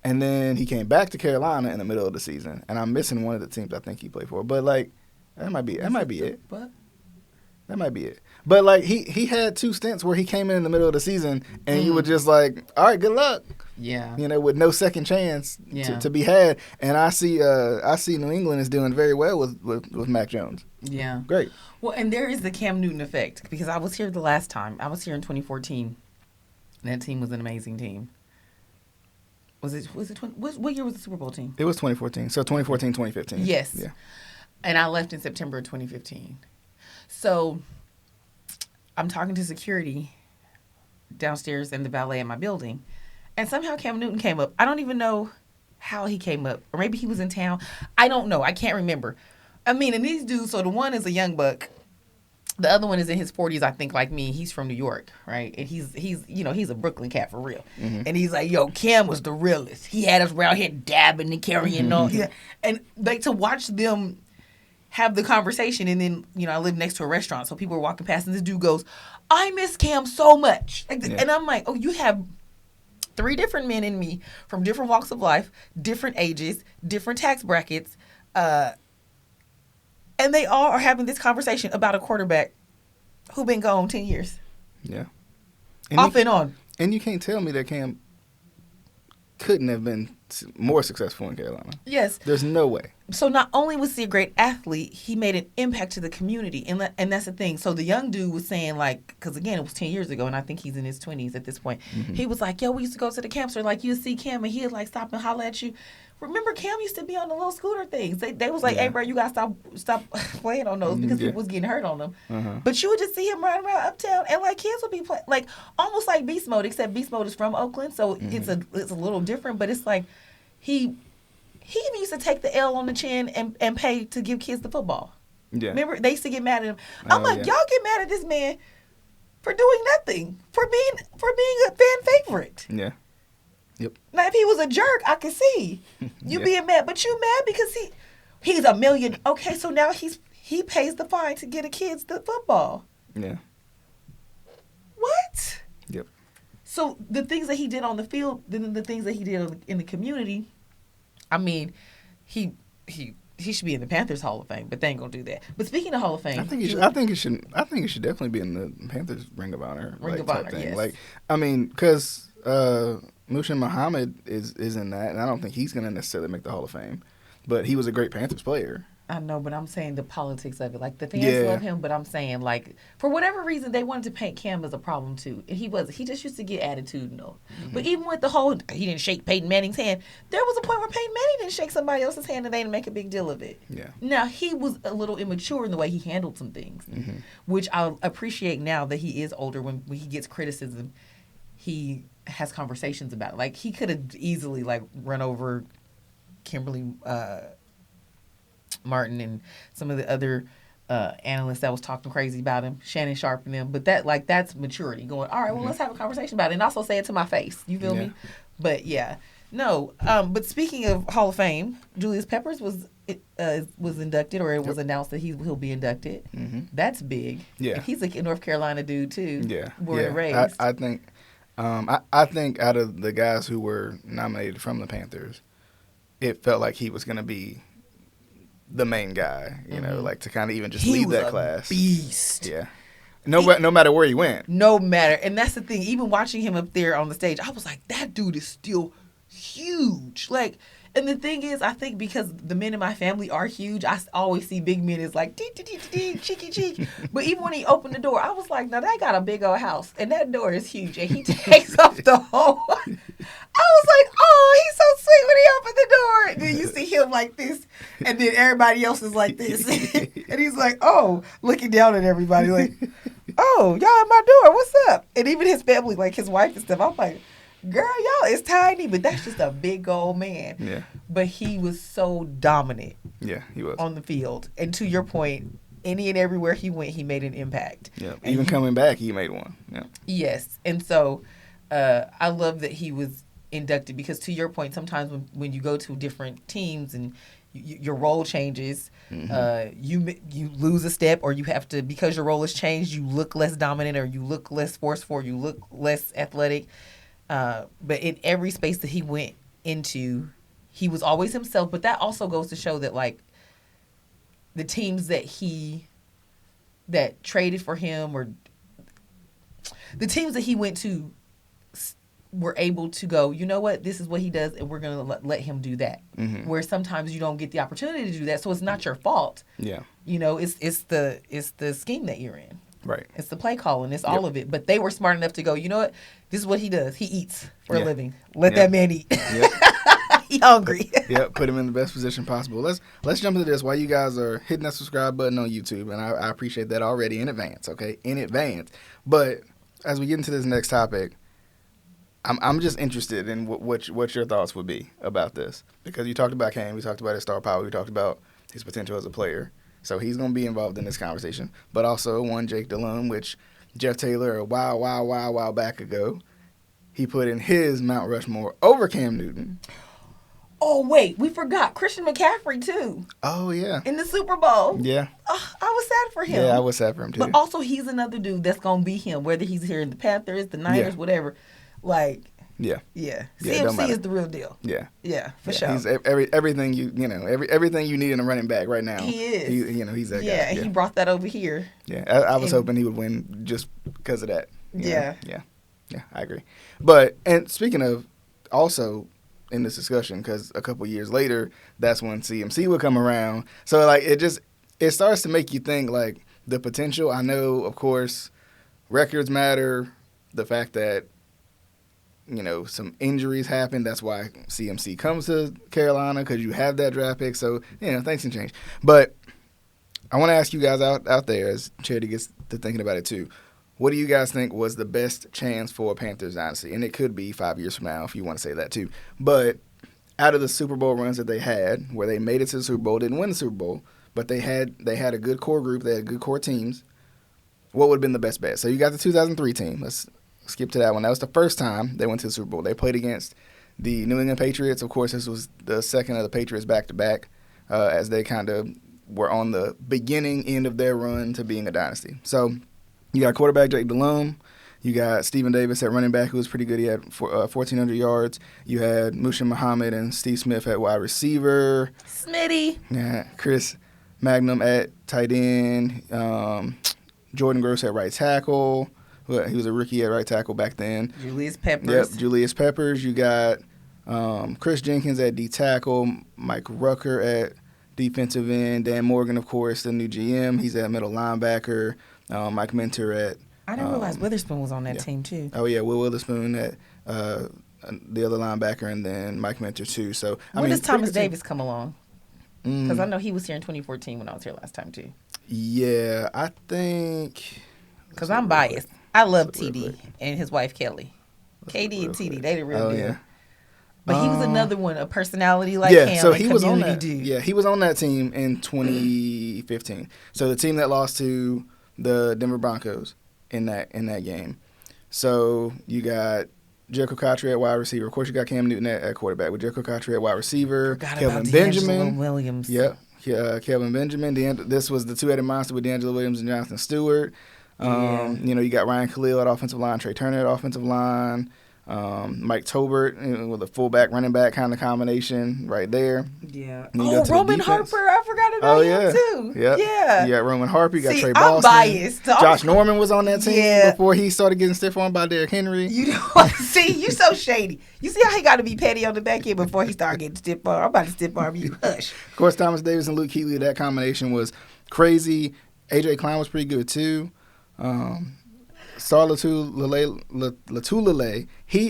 A: And then he came back to Carolina in the middle of the season. And I'm missing one of the teams I think he played for. But, like, that might be it. What? That might be it. But, like, he had 2 stints where he came in the middle of the season and you were just like, all right, good luck. Yeah. You know, with no second chance to be had. And I see New England is doing very well with Mac Jones. Yeah. Great.
B: Well, and there is the Cam Newton effect because I was here the last time. I was here in 2014. And that team was an amazing team. What year was the Super Bowl team?
A: It was 2014. So 2014, 2015.
B: Yes. Yeah. And I left in September of 2015. So I'm talking to security downstairs in the valet in my building. And somehow Cam Newton came up. I don't even know how he came up. Or maybe he was in town. I don't know. I can't remember. I mean, and these dudes, so the one is a young buck. The other one is in his 40s, I think, like me. He's from New York, right? And he's a Brooklyn cat for real. Mm-hmm. And he's like, yo, Cam was the realest. He had us around here dabbing and carrying on. Yeah. And, like, to watch them have the conversation, and then, you know, I live next to a restaurant, so people are walking past, and this dude goes, I miss Cam so much. And I'm like, oh, you have 3 different men in me from different walks of life, different ages, different tax brackets, and they all are having this conversation about a quarterback who been gone 10 years. Yeah. And on.
A: And you can't tell me that Cam couldn't have been more successful in Carolina. Yes. There's no way.
B: So not only was he a great athlete, he made an impact to the community. And that's the thing. So the young dude was saying, like, because, again, it was 10 years ago, and I think he's in his 20s at this point. Mm-hmm. He was like, yo, we used to go to the camps, or, like, you'd see Cam, and he'd, like, stop and holler at you. Remember, Cam used to be on the little scooter things. They was like, hey, bro, you got to stop playing on those because people was getting hurt on them. Uh-huh. But you would just see him riding around uptown, and, like, kids would be playing, like, almost like Beast Mode, except Beast Mode is from Oakland, so it's a little different. But it's like he even used to take the L on the chin and pay to give kids the football. Yeah. Remember, they used to get mad at him. I'm like, y'all get mad at this man for doing nothing, for being a fan favorite. Yeah.
A: Yep.
B: Now, if he was a jerk, I could see you being mad. But you mad because he's a million. Okay, so now he pays the fine to get a kid's the football.
A: Yeah.
B: What?
A: Yep.
B: So the things that he did on the field, the things that he did in the community, I mean, he should be in the Panthers Hall of Fame, but they ain't gonna do that. But speaking of Hall of Fame,
A: I think it should definitely be in the Panthers Ring of Honor.
B: Ring of Honor,
A: thing.
B: yes.
A: Like, I mean, because Mushin Muhammad is in that, and I don't think he's gonna necessarily make the Hall of Fame, but he was a great Panthers player.
B: I know, but I'm saying the politics of it. Like, the fans love him, but I'm saying, like, for whatever reason, they wanted to paint Cam as a problem, too. And he just used to get attitudinal. Mm-hmm. But even with the whole, he didn't shake Peyton Manning's hand, there was a point where Peyton Manning didn't shake somebody else's hand and they didn't make a big deal of it.
A: Yeah.
B: Now, he was a little immature in the way he handled some things, which I appreciate now that he is older. When he gets criticism, he has conversations about it. Like, he could have easily, like, run over Kimberly Martin and some of the other analysts that was talking crazy about him, Shannon Sharp and them. But that's maturity. Going, all right, well, let's have a conversation about it, and also say it to my face. You feel me? But yeah, no. But speaking of Hall of Fame, Julius Peppers was inducted, or it was announced that he'll be inducted. Mm-hmm. That's big. Yeah, and he's a North Carolina dude too. Yeah, born and raised.
A: I think. I think out of the guys who were nominated from the Panthers, it felt like he was going to be the main guy, you know, like to kind of even just lead that class.
B: Beast.
A: Yeah. No matter where he went.
B: No matter. And that's the thing. Even watching him up there on the stage, I was like, that dude is still huge. Like, and the thing is, I think because the men in my family are huge, I always see big men as like, cheeky cheek. But even when he opened the door, I was like, now that got a big old house. And that door is huge. And he takes off the whole... I was like, oh, he's so sweet when he opened the door. And then you see him like this. And then everybody else is like this. And he's like, oh, looking down at everybody like, oh, y'all at my door. What's up? And even his family, like his wife and stuff, I'm like, girl, y'all is tiny, but that's just a big old man.
A: Yeah.
B: But he was so dominant.
A: Yeah, he was.
B: On the field. And to your point, any and everywhere he went, he made an impact.
A: Yeah. Even coming back, he made one. Yeah.
B: Yes. And so I love that he was inducted, because to your point, sometimes when you go to different teams and your role changes, you lose a step, or you have to, because your role has changed, you look less dominant, or you look less forceful, you look less athletic. But in every space that he went into, he was always himself. But that also goes to show that, like, the teams that traded for him, or the teams that he went to, were able to go, you know what, this is what he does, and we're going to let him do that. Mm-hmm. Where sometimes you don't get the opportunity to do that, so it's not your fault. Yeah. You know, it's the scheme that you're in.
A: Right.
B: It's the play calling. It's all of it. But they were smart enough to go, you know what, this is what he does. He eats for a living. Let that man eat. Yep. He hungry.
A: Yep. Put him in the best position possible. Let's jump into this while you guys are hitting that subscribe button on YouTube, and I appreciate that already in advance. Okay, in advance. But as we get into this next topic, I'm just interested in what your thoughts would be about this, because you talked about Cam, we talked about his star power, we talked about his potential as a player, so he's going to be involved in this conversation. But also one Jake Delhomme, which Jeff Taylor a while back ago, he put in his Mount Rushmore over Cam Newton.
B: Oh wait, we forgot Christian McCaffrey too.
A: Oh yeah,
B: in the Super Bowl.
A: Yeah,
B: I was sad for him.
A: Yeah, I was sad for him too.
B: But also, he's another dude that's going to be him, whether he's here in the Panthers, the Niners, whatever. Like,
A: yeah.
B: CMC is the real deal. Yeah, for sure.
A: He's everything everything you need in a running back right now.
B: He is.
A: He's that guy.
B: Yeah, he brought that over here.
A: Yeah, I was hoping he would win just because of that. Yeah, I agree. But, and speaking of, also in this discussion, because a couple years later, that's when CMC would come around. So like it starts to make you think, like, the potential. I know, of course, records matter. The fact that, some injuries happen. That's why CMC comes to Carolina, because you have that draft pick. So, things can change. But I want to ask you guys out there, as Charity gets to thinking about it too, what do you guys think was the best chance for Panthers Dynasty? And it could be 5 years from now, if you want to say that too. But out of the Super Bowl runs that they had, where they made it to the Super Bowl, didn't win the Super Bowl, but they had a good core group, they had good core teams, what would have been the best bet? So you got the 2003 team. Let's skip to that one. That was the first time they went to the Super Bowl. They played against the New England Patriots. Of course, this was the second of the Patriots back-to-back as they kind of were on the beginning end of their run to being a dynasty. So you got quarterback Jake Delhomme. You got Stephen Davis at running back, who was pretty good. He had 1,400 yards. You had Mushin Muhammad and Steve Smith at wide receiver.
B: Smitty.
A: Yeah, Chris Magnum at tight end. Jordan Gross at right tackle. He was a rookie at right tackle back then.
B: Julius Peppers.
A: Yep, Julius Peppers. You got Chris Jenkins at D tackle. Mike Rucker at defensive end. Dan Morgan, of course, the new GM. He's at middle linebacker. Mike Minter at...
B: I didn't realize Witherspoon was on that team, too.
A: Oh, yeah, Will Witherspoon at the other linebacker, and then Mike Minter, too. So
B: when does Thomas Davis come along? Because I know he was here in 2014 when I was here last time, too.
A: Yeah, I think...
B: Because I'm biased. I love TD and his wife, Kelly. KD and TD, they the real deal. Yeah. But he was another one, a personality like him.
A: So he was on that.
B: Dude.
A: Yeah, he was on that team in 2015. So the team that lost to the Denver Broncos in that game. So you got Jericho Cotchery at wide receiver. Of course, you got Cam Newton at quarterback with Jericho Cotchery at wide receiver.
B: Kelvin Benjamin. Williams.
A: Yep. Kelvin Benjamin. This was the two-headed monster with D'Angelo Williams and Jonathan Stewart. You got Ryan Khalil at offensive line, Trey Turner at offensive line, Mike Tobert with a fullback, running back kind of combination right there.
B: Yeah. Roman Harper, I forgot about him too.
A: Yep.
B: Yeah.
A: You got Roman Harper, you got Trey Boston.
B: I'm biased.
A: Josh Norman was on that team before he started getting stiff-armed by Derrick Henry.
B: You know, see, you so shady. You see how he got to be petty on the back end before he started getting stiff-armed? I'm about to stiff-arm you. Hush.
A: Of course, Thomas Davis and Luke Kuechly, that combination was crazy. A.J. Klein was pretty good too. Star Latulele,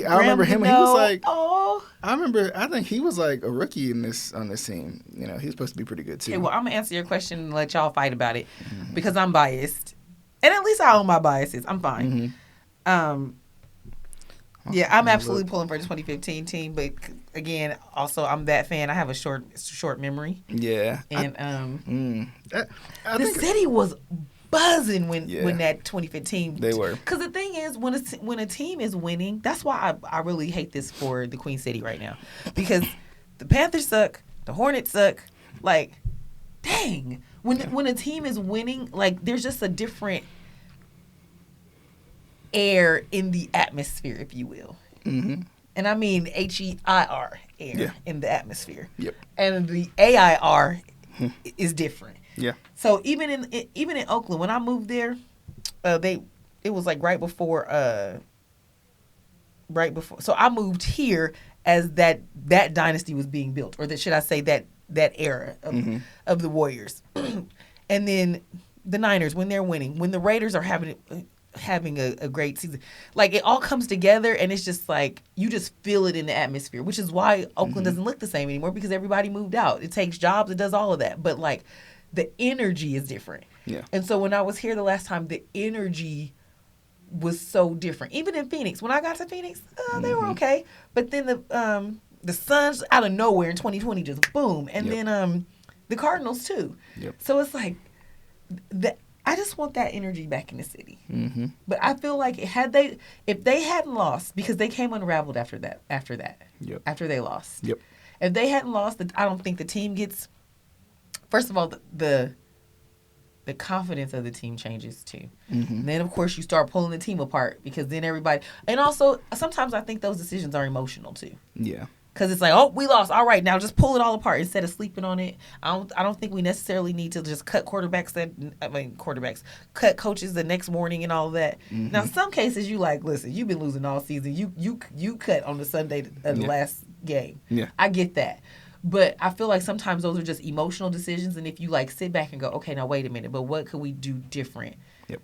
A: I remember him. He was like, I think he was like a rookie on this team. You know, he's supposed to be pretty good too.
B: Okay, well, I'm gonna answer your question and let y'all fight about it because I'm biased, and at least I own my biases. I'm fine. I'm absolutely pulling for the 2015 team, but again, also I'm that fan. I have a short memory.
A: Yeah,
B: and the city was buzzing when that 2015
A: they were.
B: Because the thing is, when a team is winning, that's why I really hate this for the Queen City right now, because the Panthers suck, the Hornets suck. Like, dang, when a team is winning, like there's just a different air in the atmosphere, if you will. Mm-hmm. And I mean HEIR, air in the atmosphere.
A: Yep.
B: And the AIR is different.
A: Yeah.
B: So even in Oakland, when I moved there, it was like right before. So I moved here as that dynasty was being built, or should I say that era of the Warriors, and then the Niners when they're winning, when the Raiders are having a great season, like it all comes together, and it's just like you just feel it in the atmosphere, which is why Oakland doesn't look the same anymore because everybody moved out. It takes jobs, it does all of that, but like. The energy is different. Yeah. And so when I was here the last time, the energy was so different. Even in Phoenix. When I got to Phoenix, they were okay. But then the Suns out of nowhere in 2020 just boom. And then the Cardinals too. Yep. So it's like I just want that energy back in the city. Mm-hmm. But I feel like if they hadn't lost, because they came unraveled after that. Yep. After they lost.
A: Yep.
B: If they hadn't lost, I don't think the team gets. First of all, the confidence of the team changes too. Mm-hmm. And then, of course, you start pulling the team apart because then everybody... And also, sometimes I think those decisions are emotional too. Yeah. Because it's like, oh, we lost. All right, now just pull it all apart instead of sleeping on it. I don't think we necessarily need to just cut cut coaches the next morning and all of that. Mm-hmm. Now, some cases you like, listen, you've been losing all season. You cut on the Sunday of the last game. Yeah. I get that. But I feel like sometimes those are just emotional decisions. And if you like sit back and go, okay, now wait a minute, but what could we do different? Yep.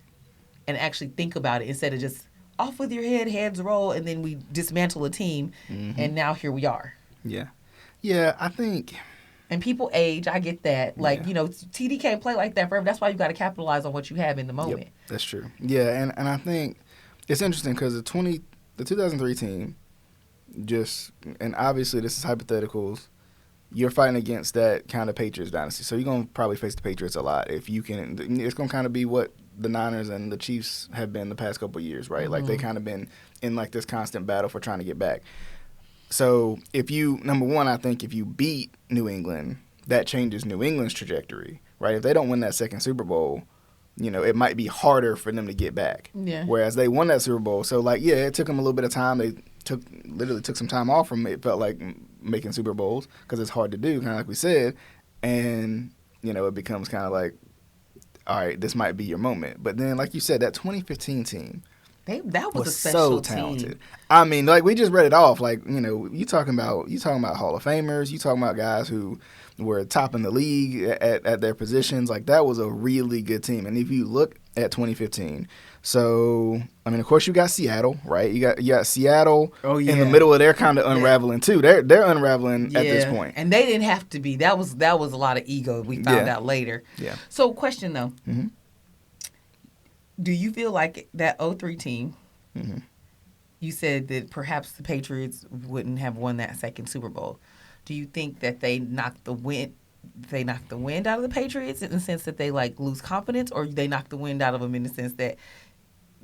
B: And actually think about it instead of just off with your head, heads roll, and then we dismantle a team. Mm-hmm. And now here we are. Yeah. Yeah, I think. And people age. I get that. Like, TD can't play like that forever. That's why you got to capitalize on what you have in the moment. Yep,
A: that's true. Yeah, and I think it's interesting because the 2003 team and obviously this is hypotheticals, you're fighting against that kind of Patriots dynasty. So you're going to probably face the Patriots a lot if you can. It's going to kind of be what the Niners and the Chiefs have been the past couple of years, right? Mm-hmm. Like they kind of been in like this constant battle for trying to get back. So if you, number one, I think if you beat New England, that changes New England's trajectory, right? If they don't win that second Super Bowl, it might be harder for them to get back.
B: Yeah.
A: Whereas they won that Super Bowl. So, it took them a little bit of time. They literally took some time off from it felt like making Super Bowls because it's hard to do, kind of like we said. And, it becomes kind of like, all right, this might be your moment. But then, like you said, that 2015 team,
B: that was a special
A: so talented.
B: team.
A: I mean, we just read it off. You talking about Hall of Famers. You talking about guys who were top in the league at their positions. That was a really good team. And if you look at 2015, so of course you got Seattle, right? You got Seattle in the middle of their kind of unraveling too. They're unraveling at this point.
B: And they didn't have to be. That was a lot of ego. We found out later.
A: Yeah.
B: So question though.
A: Mm-hmm.
B: Do you feel like that 2003 team,
A: mm-hmm.
B: you said that perhaps the Patriots wouldn't have won that second Super Bowl. Do you think that they knocked the wind out of the Patriots in the sense that they lose confidence, or they knocked the wind out of them in the sense that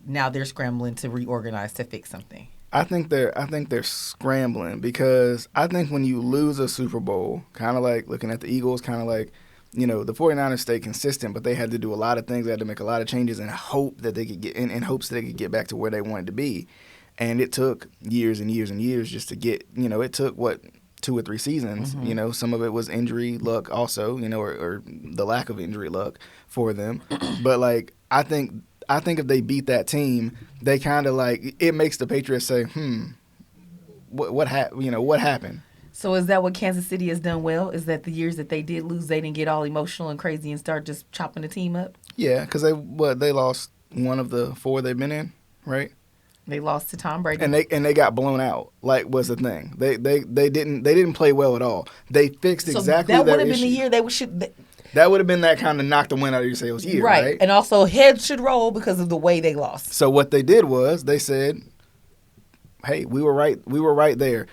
B: now they're scrambling to reorganize to fix something?
A: I think they're scrambling because I think when you lose a Super Bowl, kind of like looking at the Eagles, kind of like the 49ers stayed consistent, but they had to do a lot of things. They had to make a lot of changes in hope that they could get in hopes that they could get back to where they wanted to be. And it took years and years and years just to get. It took 2 or 3 seasons.
B: Mm-hmm.
A: Some of it was injury luck, also. Or the lack of injury luck for them. But I think if they beat that team, they kind of it makes the Patriots say, what happened?
B: So is that what Kansas City has done well? Is that the years that they did lose, they didn't get all emotional and crazy and start just chopping the team up?
A: Yeah, because they lost one of the 4 they've been in, right?
B: They lost to Tom Brady,
A: and they got blown out. Was the thing they didn't play well at all. They fixed exactly
B: that
A: their
B: would have
A: issue.
B: been the year they should.
A: That would have been that kind of knock the wind out of your sails year, right?
B: And also heads should roll because of the way they lost.
A: So what they did was they said, "Hey, we were right. We were right there."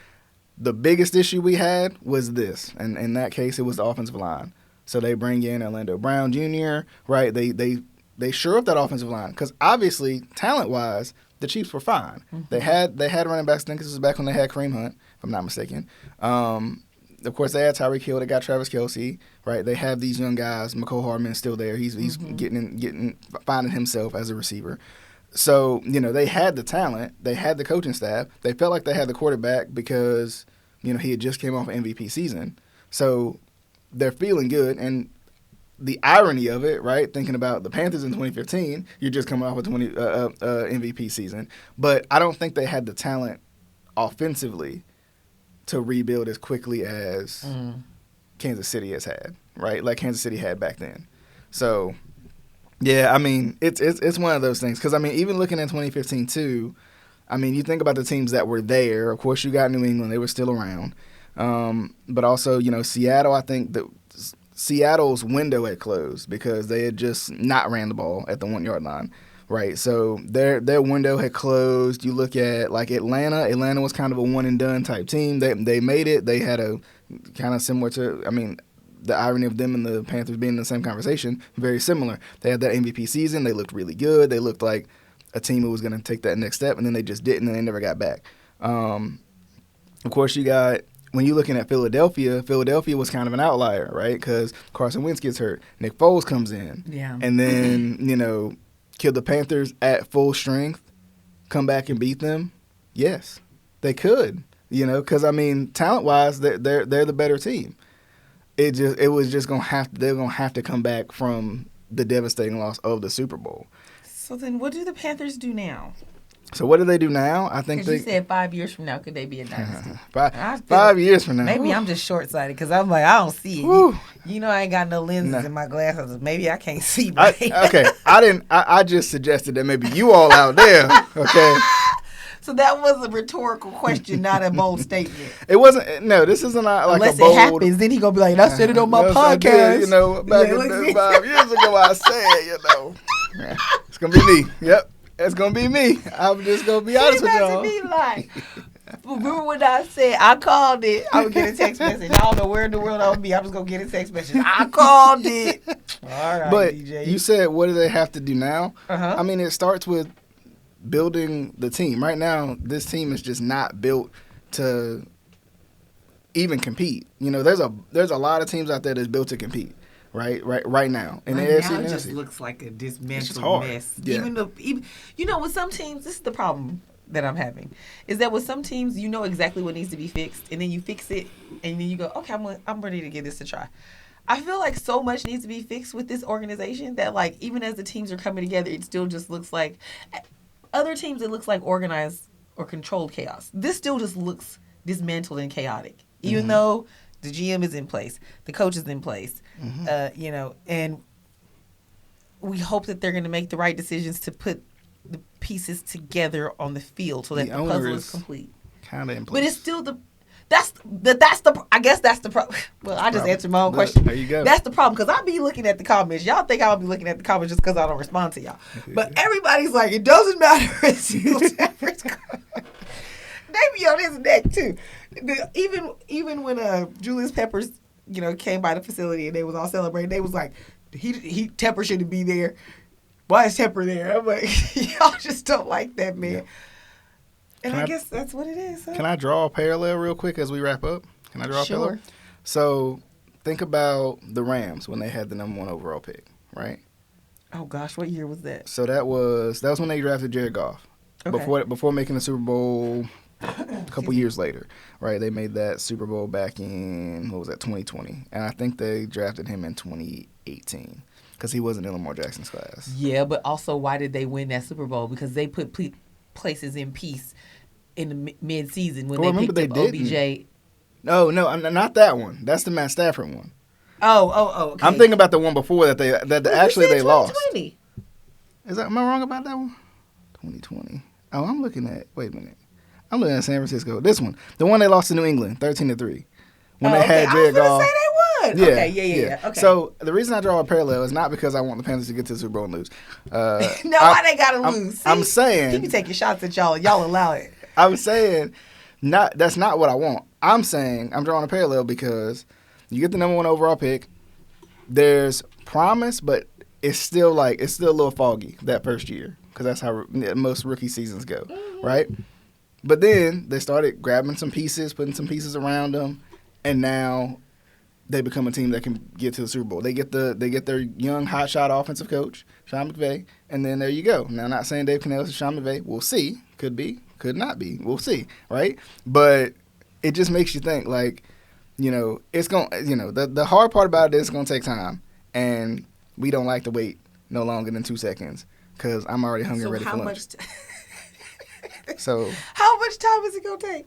A: The biggest issue we had was this, and in that case, it was the offensive line. So they bring in Orlando Brown Jr., right? They shore up that offensive line because obviously, talent-wise, the Chiefs were fine. Mm-hmm. They had running backs. I think this was back when they had Kareem Hunt, if I'm not mistaken. Of course, they had Tyreek Hill. They got Travis Kelce, right? They have these young guys. McCole Hardman's still there. He's finding himself as a receiver. So, they had the talent. They had the coaching staff. They felt like they had the quarterback because, he had just came off an MVP season. So they're feeling good. And the irony of it, right, thinking about the Panthers in 2015, you're just coming off a MVP season. But I don't think they had the talent offensively to rebuild as quickly as Kansas City has had, right? Like Kansas City had back then. So, yeah, it's one of those things. Because, even looking at 2015 too, you think about the teams that were there. Of course, you got New England. They were still around. But also, Seattle, I think that Seattle's window had closed because they had just not ran the ball at the 1-yard line. Right, so their window had closed. You look at Atlanta. Atlanta was kind of a one and done type team. They made it. They had a kind of similar to the irony of them and the Panthers being in the same conversation. Very similar. They had that MVP season. They looked really good. They looked like a team who was going to take that next step, and then they just didn't, and they never got back. Of course, you got. When you're looking at Philadelphia was kind of an outlier, right? Because Carson Wentz gets hurt. Nick Foles comes in.
B: Yeah.
A: And then, kill the Panthers at full strength, come back and beat them? Yes, they could. Because talent-wise, they're the better team. It was just they're gonna have to come back from the devastating loss of the Super Bowl.
B: So then, what do the Panthers do now?
A: So what do they do now? I think
B: you said 5 years from now, could they be a dynasty?
A: 5 years from now.
B: Maybe I'm just short-sighted because I'm like, I don't see it. I ain't got no lenses in my glasses. Maybe I can't see right.
A: I just suggested that maybe you all out there, okay?
B: So that was a rhetorical question, not a bold statement.
A: It wasn't. No, this isn't
B: Unless
A: a bold.
B: Unless it happens, then he gonna be like, I said it on my podcast.
A: Back 5 years ago, I said, it's gonna be me. Yep. It's going to be me. I'm just going to be honest with y'all.
B: Be like, remember when I said I called it? I would get a text message. I don't know where in the world I would be. I'm just going to get a text message. I called it. All right,
A: but
B: DJ.
A: You said, what do they have to do now?
B: Uh-huh.
A: It starts with building the team. Right now, this team is just not built to even compete. You know, there's a lot of teams out there that's built to compete. Right now. And
B: right
A: the
B: now
A: AFC
B: it just looks like a dismantled mess.
A: Yeah.
B: Even you know, with some teams, this is the problem that I'm having, is that with some teams, you know exactly what needs to be fixed, and then you fix it, and then you go, okay, I'm ready to give this a try. I feel like so much needs to be fixed with this organization that, like, even as the teams are coming together, it still just looks like other teams. It looks like organized or controlled chaos. This still just looks dismantled and chaotic, even though the GM is in place, the coach is in place, you know, and we hope that they're going to make the right decisions to put the pieces together on the field so that the puzzle is complete.
A: Kind of in place.
B: But it's still I guess that's the problem. Well, I just answered my own question.
A: There you go.
B: That's the problem, because I be looking at the comments. Y'all think I'll be looking at the comments just because I don't respond to y'all. But everybody's like, it doesn't matter. It's they be on his neck too. Even when Julius Peppers, you know, came by the facility and they was all celebrating, they was like, he Tepper shouldn't be there. Why is Tepper there? I'm like, y'all just don't like that man. Yeah. And I guess that's what it is. Huh?
A: Can I draw a parallel real quick as we wrap up? Can I draw a parallel? So think about the Rams when they had the number 1 overall pick, right?
B: Oh gosh, what year was that?
A: So that was when they drafted Jared Goff. Okay. Before making the Super Bowl a couple years later, right? They made that Super Bowl back in, 2020. And I think they drafted him in 2018 because he wasn't in Lamar Jackson's class.
B: Yeah, but also why did they win that Super Bowl? Because they put places in peace in the mid-season when they picked up OBJ.
A: No, not that one. That's the Matt Stafford one.
B: Oh, okay.
A: I'm thinking about the one before that they lost.
B: 2020.
A: Am I wrong about that one? 2020. Oh, I'm looking at I'm looking at San Francisco. This one. The one they lost to New England, 13-3. When they had Jared Goff.
B: I was going to say they won.
A: Yeah,
B: okay, yeah. Okay.
A: So the reason I draw a parallel is not because I want the Panthers to get to the Super Bowl and lose.
B: Why they got to lose? See,
A: I'm saying.
B: He be taking shots at y'all. Y'all allow it.
A: I'm saying that's not what I want. I'm saying I'm drawing a parallel because you get the number 1 overall pick. There's promise, but it's still a little foggy that first year because that's how most rookie seasons go, right? But then they started grabbing some pieces, putting some pieces around them, and now they become a team that can get to the Super Bowl. They get their young hotshot offensive coach, Sean McVay, and then there you go. Now, I'm not saying Dave Canales is Sean McVay. We'll see. Could be. Could not be. We'll see, right? But it just makes you think, like, you know, it's going to, you know, the hard part about it is it's going to take time, and we don't like to wait no longer than 2 seconds because I'm already hungry and ready for lunch. So
B: how much time is it going to take?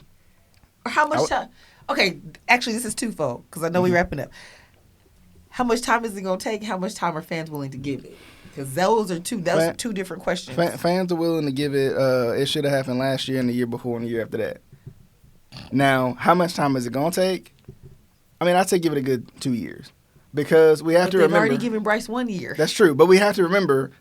B: Or how much time? Okay, actually, this is twofold because I know we're wrapping up. How much time is it going to take? How much time are fans willing to give it? Because those are two different questions.
A: Fans are willing to give it. It should have happened last year and the year before and the year after that. Now, how much time is it going to take? I mean, I'd say give it a good 2 years because we have to remember.
B: They've already given Bryce 1 year.
A: That's true, but we have to remember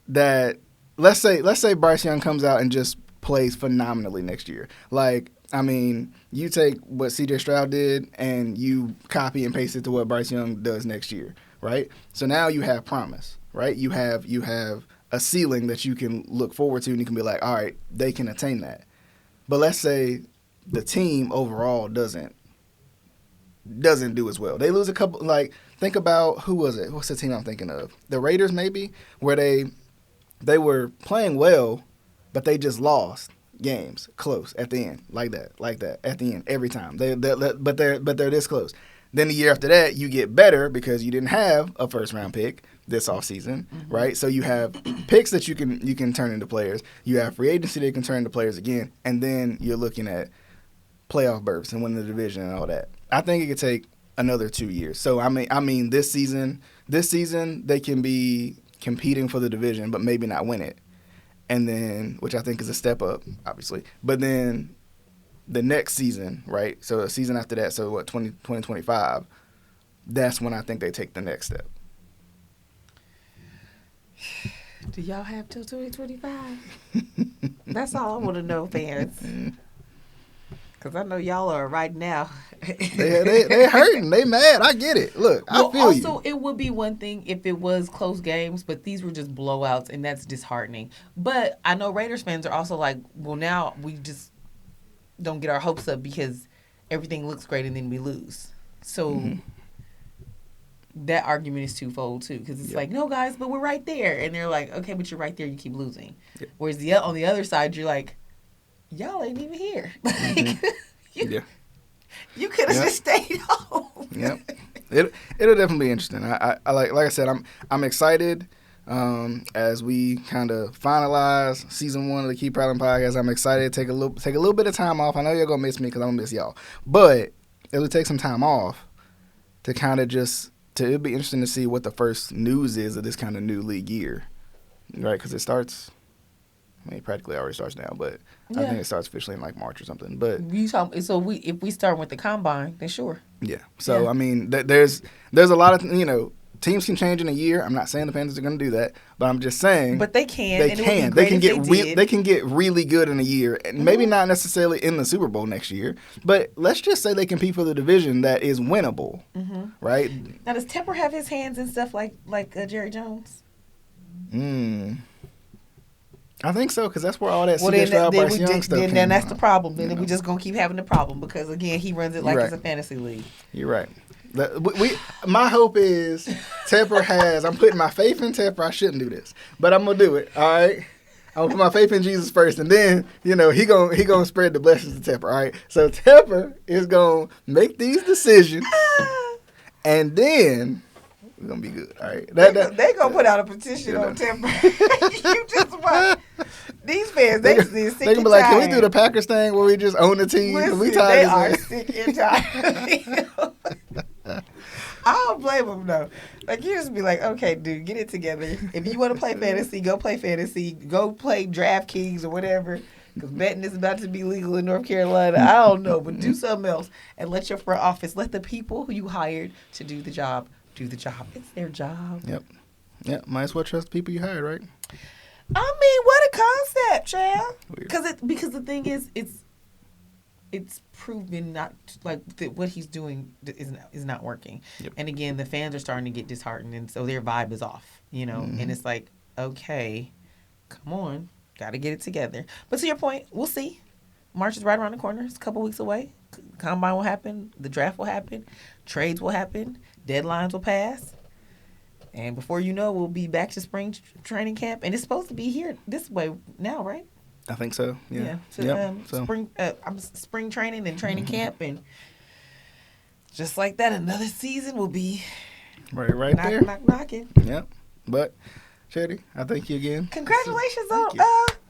A: that let's say Bryce Young comes out and just plays phenomenally next year. Like, I mean, you take what C.J. Stroud did and you copy and paste it to what Bryce Young does next year, right? So now you have promise, right? You have a ceiling that you can look forward to and you can be like, all right, they can attain that. But let's say the team overall doesn't do as well. They lose a couple, like, think about, who was it? What's the team I'm thinking of? The Raiders, maybe, where they were playing well, but they just lost games close at the end, like that at the end every time. But they're this close. Then the year after that, you get better because you didn't have a first round pick this offseason, right? So you have picks that you can turn into players. You have free agency that you can turn into players again, and then you're looking at playoff berths and winning the division and all that. I think it could take another 2 years. So I mean this season they can be competing for the division, but maybe not win it. And then, which I think is a step up, obviously. But then the next season, right? So the season after that, so what, 2025, that's when I think they take the next step.
B: Do y'all have till 2025? That's all I want to know, fans. Because I know y'all are right now.
A: they hurting. They mad. I get it. Look, I feel you.
B: Also, it would be one thing if it was close games, but these were just blowouts, and that's disheartening. But I know Raiders fans are also like, well, now we just don't get our hopes up because everything looks great and then we lose. So that argument is twofold too, because it's like, no guys, but we're right there, and they're like, okay, but you're right there, you keep losing. Whereas on the other side, you're like, y'all ain't even here. Like, you could have just stayed home.
A: It'll definitely be interesting. I like I said, I'm excited. As we kind of finalize season 1 of the Keep Prowling podcast, I'm excited to take a little bit of time off. I know you're gonna miss me because I'm gonna miss y'all, but it'll take some time off to kind of it'll be interesting to see what the first news is of this kind of new league year, right? Because it starts. I mean, it practically already starts now, but I think it starts officially in like March or something. But
B: if we start with the combine, then sure.
A: Yeah. So I mean, there's a lot of teams can change in a year. I'm not saying the Panthers are going to do that, but I'm just saying.
B: But they can.
A: They can get really good in a year, and maybe not necessarily in the Super Bowl next year. But let's just say they compete for the division that is winnable, right?
B: Now, does Tepper have his hands in stuff like Jerry Jones?
A: I think so, because that's where all that CJ Stroud, Bryce Young stuff came
B: Then that's the problem. Then we just going to keep having the problem because, again, he runs it like it's a fantasy league.
A: You're right. My hope is Tepper I'm putting my faith in Tepper. I shouldn't do this, but I'm going to do it, all right? I'm going to put my faith in Jesus first, and then, he gonna spread the blessings to Tepper, all right? So Tepper is going to make these decisions, and then we're going to be good, all right?
B: They're going to put out a petition on Tepper. You just want... These fans, they going to be
A: like, can we do the Packers thing where we just own the team?
B: Listen,
A: we
B: they are sick and tired. I don't blame them, though. Like, you just be like, okay, dude, get it together. If you want to play fantasy, go play fantasy. Go play DraftKings or whatever, because betting is about to be legal in North Carolina. I don't know, but do something else. And let your front office, let the people who you hired to do the job, do the job. It's their job.
A: Yep. Might as well trust the people you hired, right?
B: I mean, what a concept, child. Because the thing is, it's proven not like that what he's doing is not working. And again, the fans are starting to get disheartened, and so their vibe is off. And it's like, okay, come on, got to get it together. But to your point, we'll see. March is right around the corner. It's a couple weeks away. Combine will happen. The draft will happen. Trades will happen. Deadlines will pass. And before you know, we'll be back to spring training camp. And it's supposed to be here this way now, right?
A: I think so, yeah.
B: Spring training and training camp. And just like that, another season will be
A: right there.
B: Knocking.
A: Yep. But, Charity, I thank you again.
B: Congratulations on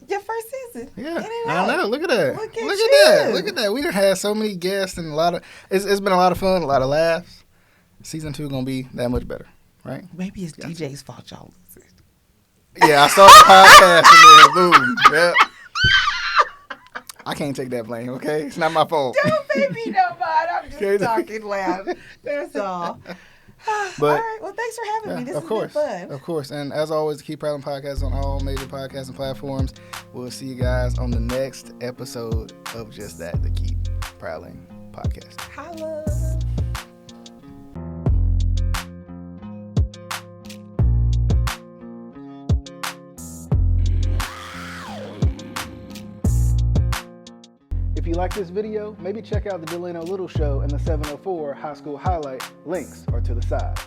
B: your first season.
A: Yeah, I know. Look at that. Look at that. We done had so many guests and it's been a lot of fun, a lot of laughs. Season 2 going to be that much better. Right?
B: Maybe it's DJ's fault, y'all.
A: Yeah, I saw the podcast and then boom. Yep. I can't take that blame, okay? It's not my fault.
B: Don't make me no mind. I'm just talking loud. That's all.
A: But,
B: all right. Well, thanks for having me. This has been fun.
A: Of course. And as always, Keep Prowling Podcast on all major podcasting platforms. We'll see you guys on the next episode of just that, the Keep Prowling Podcast.
B: Holla.
A: If you like this video, maybe check out the Delano Little Show and the 704 High School Highlight. Links are to the side.